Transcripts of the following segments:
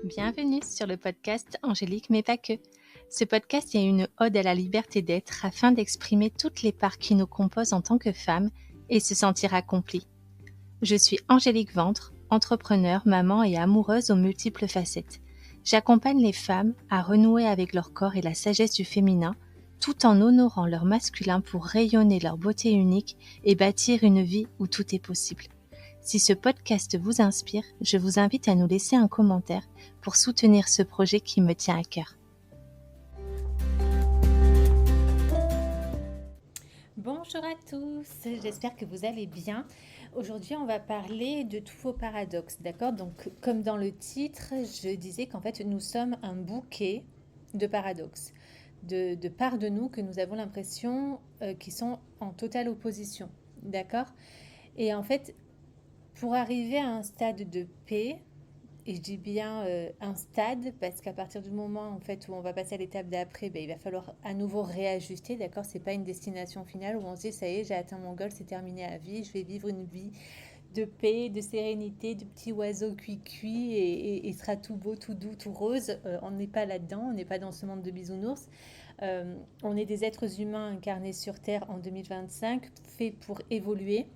Bienvenue sur le podcast Angélique mais pas que. Ce podcast est une ode à la liberté d'être afin d'exprimer toutes les parts qui nous composent en tant que femmes et se sentir accomplie. Je suis Angélique Ventre, entrepreneure, maman et amoureuse aux multiples facettes. J'accompagne les femmes à renouer avec leur corps et la sagesse du féminin tout en honorant leur masculin pour rayonner leur beauté unique et bâtir une vie où tout est possible. Si ce podcast vous inspire, je vous invite à nous laisser un commentaire pour soutenir ce projet qui me tient à cœur. Bonjour à tous, j'espère que vous allez bien. Aujourd'hui, on va parler de tous vos paradoxes, d'accord ? Donc, comme dans le titre, je disais qu'en fait, nous sommes un bouquet de paradoxes, de parts de nous que nous avons l'impression qui sont en totale opposition, d'accord ? Et en fait, pour arriver à un stade de paix, et je dis bien un stade parce qu'à partir du moment en fait où on va passer à l'étape d'après, il va falloir à nouveau réajuster, d'accord ? C'est pas une destination finale où on se dit ça y est, j'ai atteint mon goal, c'est terminé à vie, je vais vivre une vie de paix, de sérénité, de petits oiseaux cuit et sera tout beau, tout doux, tout rose. On n'est pas là-dedans, on n'est pas dans ce monde de bisounours. On est des êtres humains incarnés sur Terre en 2025, faits pour évoluer.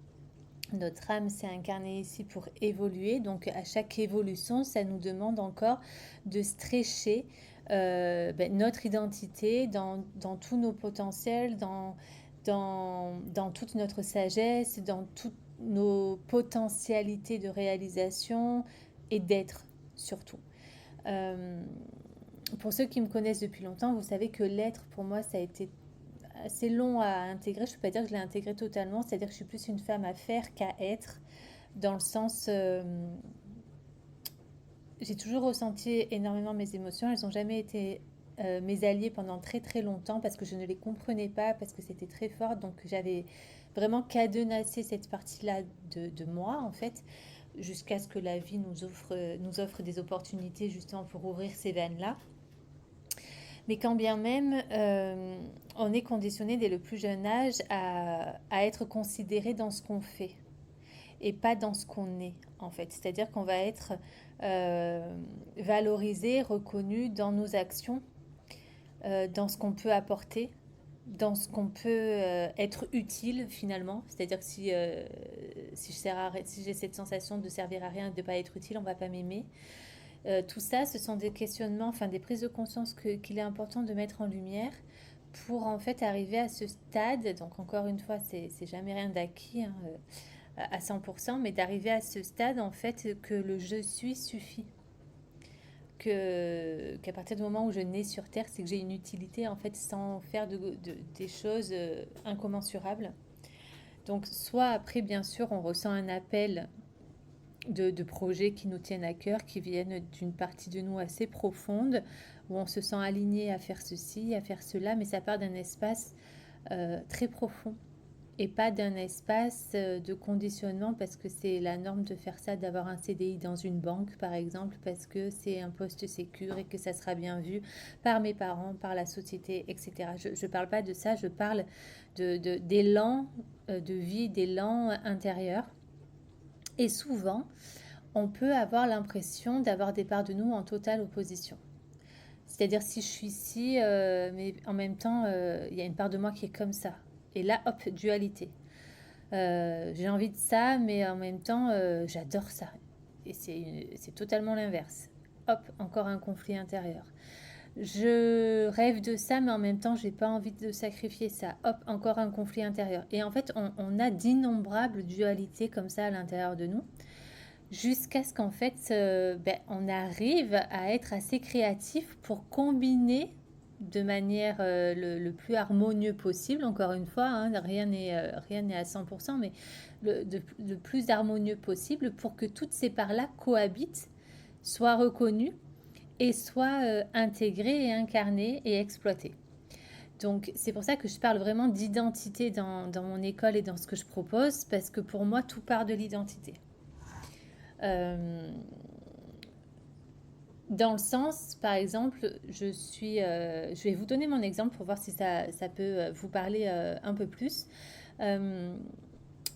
Notre âme s'est incarnée ici pour évoluer, donc à chaque évolution, ça nous demande encore de stretcher notre identité dans tous nos potentiels, dans toute notre sagesse, dans toutes nos potentialités de réalisation et d'être surtout. Pour ceux qui me connaissent depuis longtemps, vous savez que l'être, pour moi, ça a été assez long à intégrer. Je ne peux pas dire que je l'ai intégré totalement, c'est-à-dire que je suis plus une femme à faire qu'à être, dans le sens j'ai toujours ressenti énormément mes émotions, elles n'ont jamais été mes alliés pendant très très longtemps parce que je ne les comprenais pas, parce que c'était très fort, donc j'avais vraiment cadenassé cette partie-là de moi en fait, jusqu'à ce que la vie nous offre des opportunités justement pour ouvrir ces veines-là. Mais quand bien même, on est conditionné dès le plus jeune âge à être considéré dans ce qu'on fait et pas dans ce qu'on est, en fait. C'est-à-dire qu'on va être valorisé, reconnu dans nos actions, dans ce qu'on peut apporter, dans ce qu'on peut être utile finalement. C'est-à-dire que si j'ai cette sensation de servir à rien et de ne pas être utile, on ne va pas m'aimer. Tout ça, ce sont des questionnements, enfin des prises de conscience qu'il est important de mettre en lumière pour en fait arriver à ce stade. Donc encore une fois, c'est jamais rien d'acquis à 100%, mais d'arriver à ce stade en fait que le je suis suffit. Qu'à partir du moment où je nais sur Terre, c'est que j'ai une utilité en fait sans faire des choses incommensurables. Donc soit après, bien sûr, on ressent un appel de projets qui nous tiennent à cœur, qui viennent d'une partie de nous assez profonde, où on se sent aligné à faire ceci, à faire cela, mais ça part d'un espace très profond et pas d'un espace de conditionnement parce que c'est la norme de faire ça, d'avoir un CDI dans une banque par exemple, parce que c'est un poste sécure et que ça sera bien vu par mes parents, par la société, etc. Je ne parle pas de ça, je parle d'élan de vie, d'élan intérieur. Et souvent, on peut avoir l'impression d'avoir des parts de nous en totale opposition. C'est-à-dire si je suis ici, mais en même temps, il y a une part de moi qui est comme ça. Et là, hop, dualité. J'ai envie de ça, mais en même temps, j'adore ça. Et c'est totalement l'inverse. Hop, encore un conflit intérieur. Je rêve de ça, mais en même temps, j'ai pas envie de sacrifier ça. Hop, encore un conflit intérieur. Et en fait, on a d'innombrables dualités comme ça à l'intérieur de nous, jusqu'à ce qu'en fait, on arrive à être assez créatif pour combiner de manière le plus harmonieux possible. Encore une fois, hein, rien n'est à 100%, mais le plus harmonieux possible pour que toutes ces parts-là cohabitent, soient reconnues et soit intégré et incarné et exploité. Donc c'est pour ça que je parle vraiment d'identité dans mon école et dans ce que je propose, parce que pour moi tout part de l'identité. Dans le sens, par exemple, je vais vous donner mon exemple pour voir si ça peut vous parler un peu plus.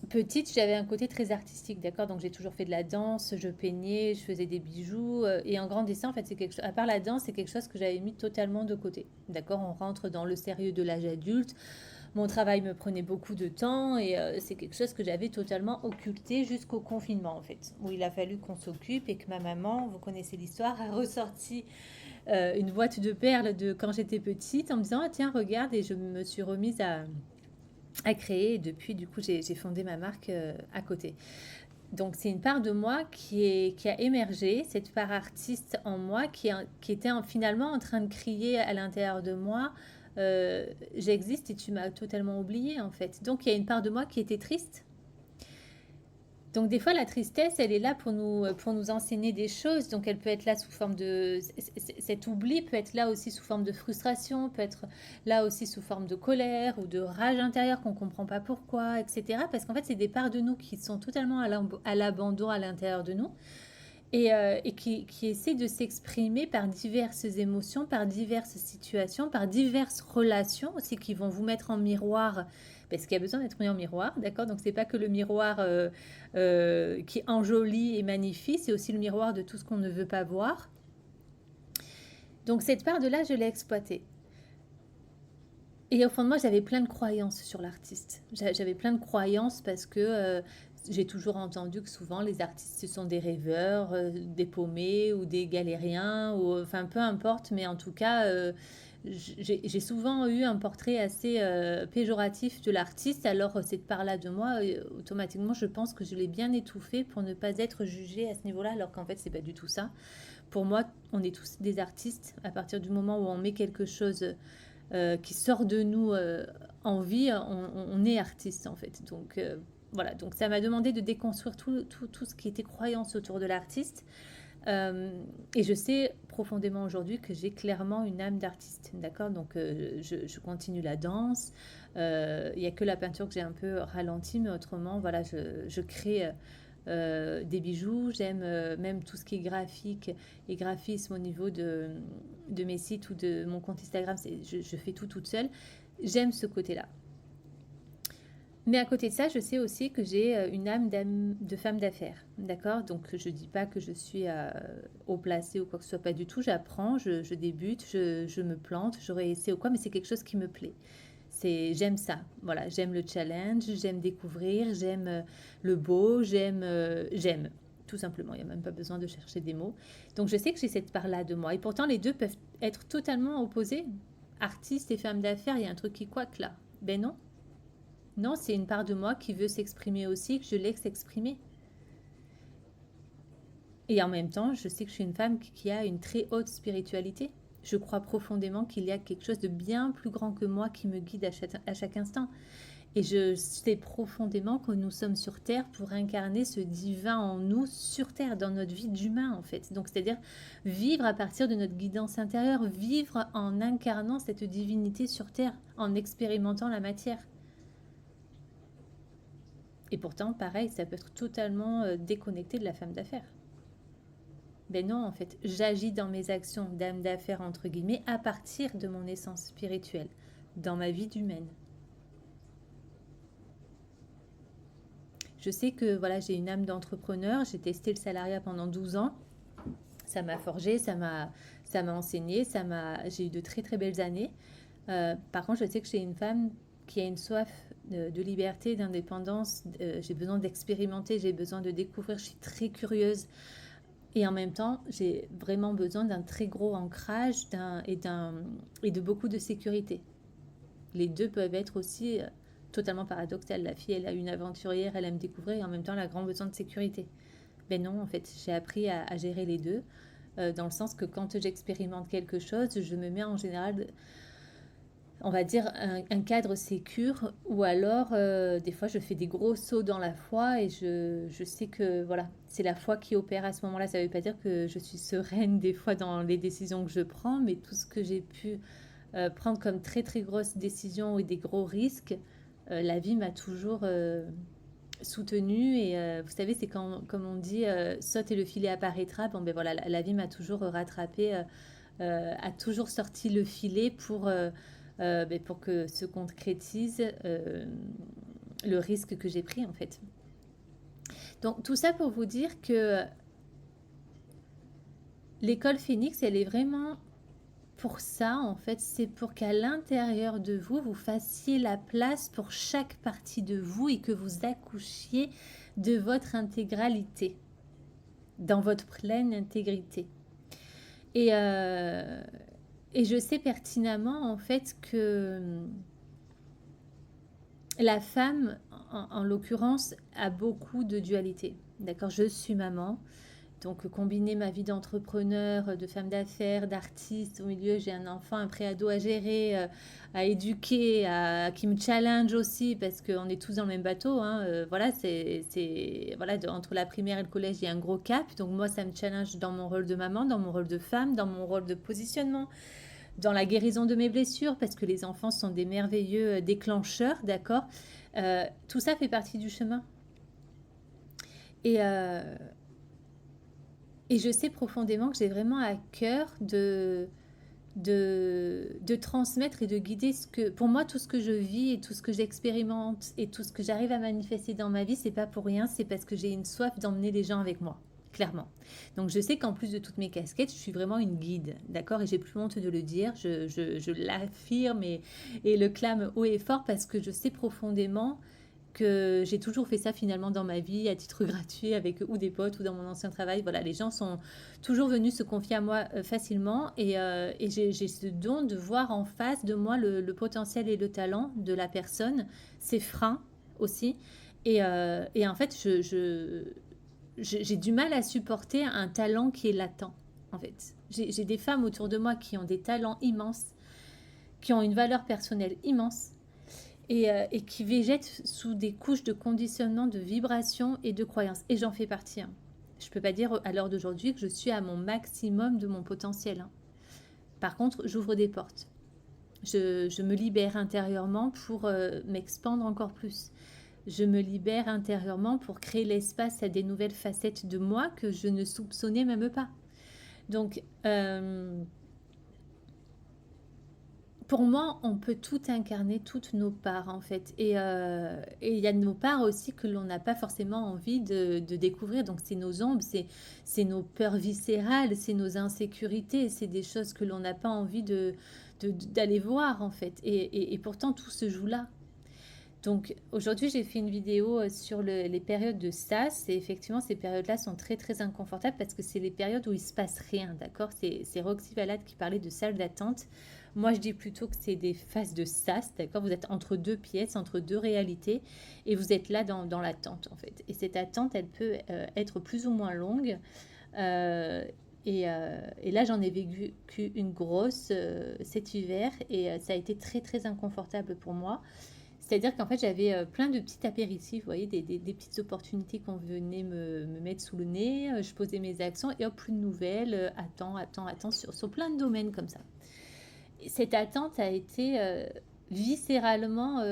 Petite, j'avais un côté très artistique, d'accord? Donc j'ai toujours fait de la danse, je peignais, je faisais des bijoux. Et en grandissant, en fait, c'est quelque chose, à part la danse, c'est quelque chose que j'avais mis totalement de côté. D'accord? On rentre dans le sérieux de l'âge adulte. Mon travail me prenait beaucoup de temps et c'est quelque chose que j'avais totalement occulté jusqu'au confinement, en fait, où il a fallu qu'on s'occupe et que ma maman, vous connaissez l'histoire, a ressorti une boîte de perles de quand j'étais petite en me disant, ah, tiens, regarde, et je me suis remise à créer. Et depuis, du coup, j'ai fondé ma marque à côté. Donc, c'est une part de moi qui a émergé, cette part artiste en moi qui était finalement en train de crier à l'intérieur de moi. J'existe et tu m'as totalement oublié en fait. Donc il y a une part de moi qui était triste. Donc des fois la tristesse, elle est là pour nous enseigner des choses. Donc elle peut être là sous forme de... Cet oubli peut être là aussi sous forme de frustration, peut être là aussi sous forme de colère ou de rage intérieure qu'on ne comprend pas pourquoi, etc. Parce qu'en fait c'est des parts de nous qui sont totalement à l'abandon à l'intérieur de nous et qui essaient de s'exprimer par diverses émotions, par diverses situations, par diverses relations aussi qui vont vous mettre en miroir parce qu'il y a besoin d'être mis en miroir, d'accord? Donc c'est pas que le miroir qui enjolie et magnifie, c'est aussi le miroir de tout ce qu'on ne veut pas voir. Donc cette part de là, je l'ai exploitée. Et au fond de moi, j'avais plein de croyances sur l'artiste. J'avais plein de croyances parce que j'ai toujours entendu que souvent les artistes, ce sont des rêveurs, des paumés ou des galériens, ou enfin peu importe, mais en tout cas, j'ai souvent eu un portrait assez péjoratif de l'artiste. Alors cette part-là de moi, automatiquement, je pense que je l'ai bien étouffée pour ne pas être jugée à ce niveau-là, alors qu'en fait, c'est pas du tout ça. Pour moi, on est tous des artistes à partir du moment où on met quelque chose qui sort de nous en vie, on est artiste en fait. Donc voilà, donc ça m'a demandé de déconstruire tout ce qui était croyance autour de l'artiste. Et je sais profondément aujourd'hui que j'ai clairement une âme d'artiste, d'accord? Donc je continue la danse. Il n'y a que la peinture que j'ai un peu ralenti, mais autrement, voilà, je crée des bijoux. J'aime même tout ce qui est graphique et graphisme au niveau de mes sites ou de mon compte Instagram. Je fais tout toute seule. J'aime ce côté-là. Mais à côté de ça, je sais aussi que j'ai une âme de femme d'affaires. D'accord? Donc je ne dis pas que je suis haut placée ou quoi que ce soit, pas du tout. J'apprends, je débute, je me plante, je réessaie ou quoi, mais c'est quelque chose qui me plaît. J'aime ça. Voilà, j'aime le challenge, j'aime découvrir, j'aime le beau, j'aime. Tout simplement, il n'y a même pas besoin de chercher des mots. Donc je sais que j'ai cette part-là de moi. Et pourtant, les deux peuvent être totalement opposés. Artiste et femme d'affaires, il y a un truc qui coaque là. Ben non. Non, c'est une part de moi qui veut s'exprimer aussi, que je laisse s'exprimer. Et en même temps, je sais que je suis une femme qui a une très haute spiritualité. Je crois profondément qu'il y a quelque chose de bien plus grand que moi qui me guide à chaque instant. Et je sais profondément que nous sommes sur Terre pour incarner ce divin en nous sur Terre, dans notre vie d'humain en fait. Donc c'est-à-dire vivre à partir de notre guidance intérieure, vivre en incarnant cette divinité sur Terre, en expérimentant la matière. Et pourtant, pareil, ça peut être totalement déconnecté de la femme d'affaires. Ben non, en fait, j'agis dans mes actions d'âme d'affaires, entre guillemets, à partir de mon essence spirituelle, dans ma vie d'humaine. Je sais que voilà, j'ai une âme d'entrepreneur, j'ai testé le salariat pendant 12 ans, ça m'a forgé, ça m'a enseigné, j'ai eu de très très belles années. Par contre, je sais que j'ai une femme qui a une soif de liberté, d'indépendance, j'ai besoin d'expérimenter, j'ai besoin de découvrir, je suis très curieuse. Et en même temps, j'ai vraiment besoin d'un très gros ancrage et de beaucoup de sécurité. Les deux peuvent être aussi totalement paradoxales. La fille, elle a une aventurière, elle aime découvrir et en même temps, elle a grand besoin de sécurité. Ben non, en fait, j'ai appris à gérer les deux, dans le sens que quand j'expérimente quelque chose, je me mets en général, on va dire, un cadre sécure, ou alors, des fois, je fais des gros sauts dans la foi et je sais que, voilà, c'est la foi qui opère à ce moment-là. Ça ne veut pas dire que je suis sereine des fois dans les décisions que je prends, mais tout ce que j'ai pu prendre comme très, très grosses décisions et des gros risques, la vie m'a toujours soutenue. Et vous savez, c'est quand, comme on dit, saute et le filet apparaîtra. Bon, ben voilà, la vie m'a toujours rattrapée, a toujours sorti le filet pour que se concrétise le risque que j'ai pris en fait. Donc tout ça pour vous dire que l'école Phoenix, elle est vraiment pour ça en fait, c'est pour qu'à l'intérieur de vous, vous fassiez la place pour chaque partie de vous et que vous accouchiez de votre intégralité, dans votre pleine intégrité. Et, euh, et je sais pertinemment en fait que la femme, en l'occurrence, a beaucoup de dualité. D'accord, je suis maman. Donc, combiner ma vie d'entrepreneur, de femme d'affaires, d'artiste, au milieu, j'ai un enfant, un préado à gérer, à éduquer, qui me challenge aussi, parce qu'on est tous dans le même bateau. Hein, voilà, voilà, entre la primaire et le collège, il y a un gros cap. Donc, moi, ça me challenge dans mon rôle de maman, dans mon rôle de femme, dans mon rôle de positionnement, dans la guérison de mes blessures, parce que les enfants sont des merveilleux déclencheurs, d'accord. Tout ça fait partie du chemin. Et, euh, et je sais profondément que j'ai vraiment à cœur de transmettre et de guider pour moi, tout ce que je vis et tout ce que j'expérimente et tout ce que j'arrive à manifester dans ma vie, c'est pas pour rien, c'est parce que j'ai une soif d'emmener les gens avec moi. Clairement. Donc je sais qu'en plus de toutes mes casquettes, je suis vraiment une guide, d'accord. Et j'ai plus honte de le dire, je l'affirme et le clame haut et fort parce que je sais profondément que j'ai toujours fait ça finalement dans ma vie à titre gratuit avec ou des potes ou dans mon ancien travail. Voilà, les gens sont toujours venus se confier à moi facilement et j'ai ce don de voir en face de moi le potentiel et le talent de la personne, ses freins aussi. Et en fait, j'ai du mal à supporter un talent qui est latent, en fait. J'ai des femmes autour de moi qui ont des talents immenses, qui ont une valeur personnelle immense et qui végètent sous des couches de conditionnement, de vibrations et de croyances. Et j'en fais partie. Hein. Je ne peux pas dire à l'heure d'aujourd'hui que je suis à mon maximum de mon potentiel. Hein. Par contre, j'ouvre des portes. Je me libère intérieurement pour m'expandre encore plus. Je me libère intérieurement pour créer l'espace à des nouvelles facettes de moi que je ne soupçonnais même pas. Donc, pour moi, on peut tout incarner, toutes nos parts en fait. Et il y a nos parts aussi que l'on n'a pas forcément envie de découvrir. Donc c'est nos ombres, c'est nos peurs viscérales, c'est nos insécurités, c'est des choses que l'on n'a pas envie d'aller voir en fait. Et pourtant tout se joue là. Donc aujourd'hui j'ai fait une vidéo sur les périodes de sas et effectivement ces périodes-là sont très très inconfortables parce que c'est les périodes où il se passe rien, d'accord. C'est Roxy Valade qui parlait de salle d'attente. Moi je dis plutôt que c'est des phases de sas, d'accord. Vous êtes entre deux pièces, entre deux réalités et vous êtes là dans l'attente en fait. Et cette attente elle peut être plus ou moins longue. Euh, et là, j'en ai vécu une grosse cet hiver et ça a été très très inconfortable pour moi. C'est-à-dire qu'en fait, j'avais plein de petits apéritifs, vous voyez, des petites opportunités qu'on venait me mettre sous le nez. Je posais mes accents et hop, plus de nouvelles. Attends, sur plein de domaines comme ça. Et cette attente a été viscéralement,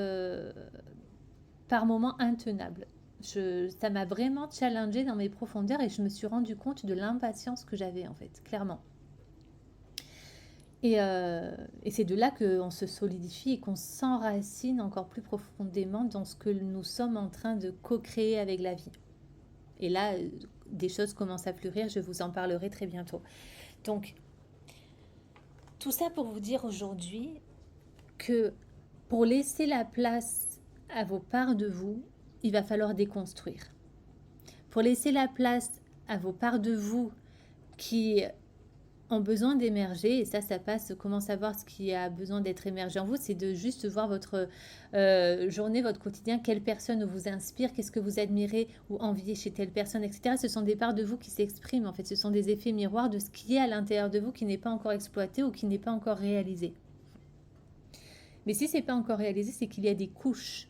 par moments, intenable. Ça m'a vraiment challengée dans mes profondeurs et je me suis rendu compte de l'impatience que j'avais, en fait, clairement. Et c'est de là qu'on se solidifie et qu'on s'enracine encore plus profondément dans ce que nous sommes en train de co-créer avec la vie. Et là, des choses commencent à fleurir, je vous en parlerai très bientôt. Donc, tout ça pour vous dire aujourd'hui que pour laisser la place à vos parts de vous, il va falloir déconstruire. Pour laisser la place à vos parts de vous qui ont besoin d'émerger, et ça passe, comment savoir ce qui a besoin d'être émergé en vous, c'est de juste voir votre journée, votre quotidien, quelle personne vous inspire, qu'est-ce que vous admirez ou enviez chez telle personne, etc. Ce sont des parts de vous qui s'expriment, en fait, ce sont des effets miroirs de ce qui est à l'intérieur de vous qui n'est pas encore exploité ou qui n'est pas encore réalisé. Mais si c'est pas encore réalisé, c'est qu'il y a des couches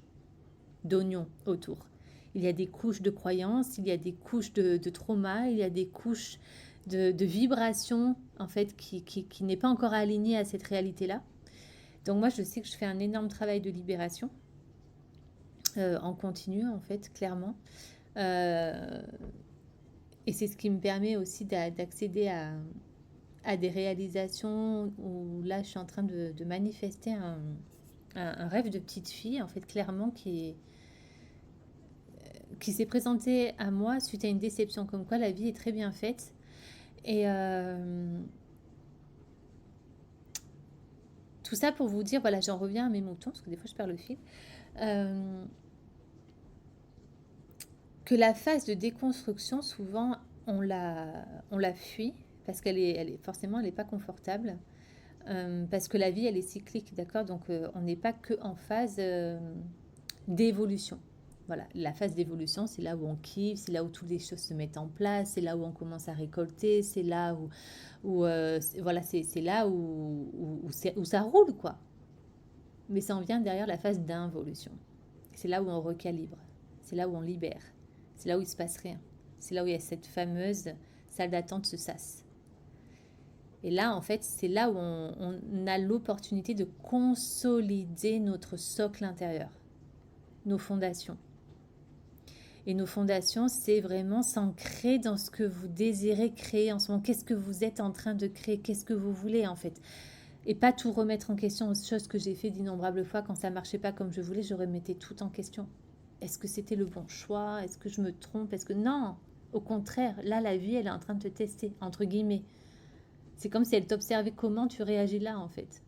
d'oignons autour. Il y a des couches de croyances, il y a des couches de trauma, il y a des couches de vibration en fait qui n'est pas encore alignée à cette réalité-là. Donc moi je sais que je fais un énorme travail de libération en continu en fait, clairement. Et c'est ce qui me permet aussi d'accéder à des réalisations où là je suis en train de manifester un rêve de petite fille en fait, clairement, qui est qui s'est présenté à moi suite à une déception, comme quoi la vie est très bien faite. Et tout ça pour vous dire, voilà, j'en reviens à mes moutons, parce que des fois je perds le fil, euh, que la phase de déconstruction, souvent, on la fuit, parce elle est forcément, elle n'est pas confortable, parce que la vie, elle est cyclique, d'accord? Donc, on n'est pas que en phase d'évolution. Voilà, la phase d'évolution, c'est là où on kiffe, c'est là où toutes les choses se mettent en place, c'est là où on commence à récolter, c'est là voilà, c'est là où ça roule, quoi. Mais ça en vient derrière la phase d'involution. C'est là où on recalibre, c'est là où on libère, c'est là où il se passe rien, c'est là où il y a cette fameuse salle d'attente se sas. Et là, en fait, c'est là où on a l'opportunité de consolider notre socle intérieur, nos fondations. Et nos fondations, c'est vraiment s'ancrer dans ce que vous désirez créer en ce moment. Qu'est-ce que vous êtes en train de créer? Qu'est-ce que vous voulez, en fait? Et pas tout remettre en question, chose que j'ai fait d'innombrables fois. Quand ça marchait pas comme je voulais, je remettais tout en question. Est-ce que c'était le bon choix? Est-ce que je me trompe? Est-ce que... Non! Au contraire, là, la vie, elle est en train de te tester, entre guillemets. C'est comme si elle t'observait comment tu réagis là, en fait.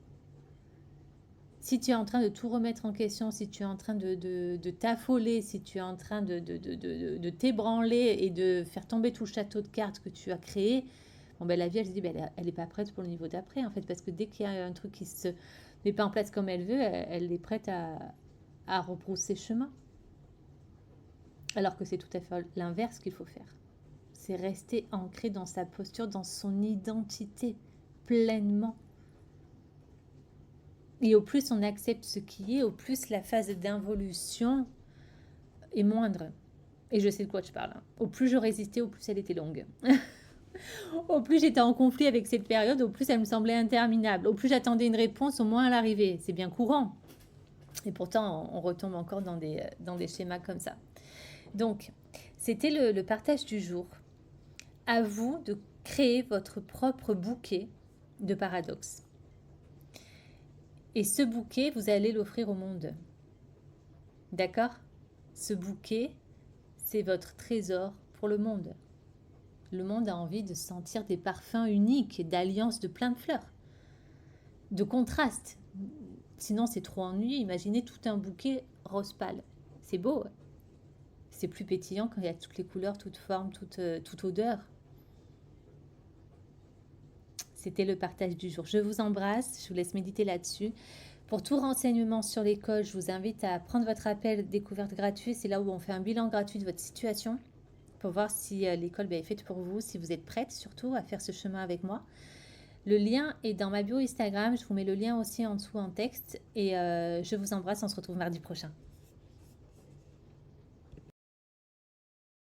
Si tu es en train de tout remettre en question, si tu es en train de t'affoler, si tu es en train de t'ébranler et de faire tomber tout le château de cartes que tu as créé, bon, ben, la vie, elle se dit, ben, elle n'est pas prête pour le niveau d'après, en fait, parce que dès qu'il y a un truc qui se met pas en place comme elle veut, elle est prête à rebrousser chemin. Alors que c'est tout à fait l'inverse qu'il faut faire. C'est rester ancré dans sa posture, dans son identité, pleinement. Et au plus on accepte ce qui est, au plus la phase d'involution est moindre. Et je sais de quoi je parle. Au plus je résistais, au plus elle était longue. Au plus j'étais en conflit avec cette période, au plus elle me semblait interminable. Au plus j'attendais une réponse, au moins elle arrivait. C'est bien courant. Et pourtant, on retombe encore dans des schémas comme ça. Donc, c'était le partage du jour. À vous de créer votre propre bouquet de paradoxes. Et ce bouquet, vous allez l'offrir au monde. D'accord? Ce bouquet, c'est votre trésor pour le monde. Le monde a envie de sentir des parfums uniques, d'alliances de plein de fleurs, de contrastes. Sinon, c'est trop ennuyeux. Imaginez tout un bouquet rose pâle. C'est beau. C'est plus pétillant quand il y a toutes les couleurs, toutes formes, toute odeur. C'était le partage du jour. Je vous embrasse. Je vous laisse méditer là-dessus. Pour tout renseignement sur l'école, je vous invite à prendre votre appel découverte gratuit. C'est là où on fait un bilan gratuit de votre situation pour voir si l'école est faite pour vous, si vous êtes prête surtout à faire ce chemin avec moi. Le lien est dans ma bio Instagram. Je vous mets le lien aussi en dessous en texte. Et je vous embrasse. On se retrouve mardi prochain.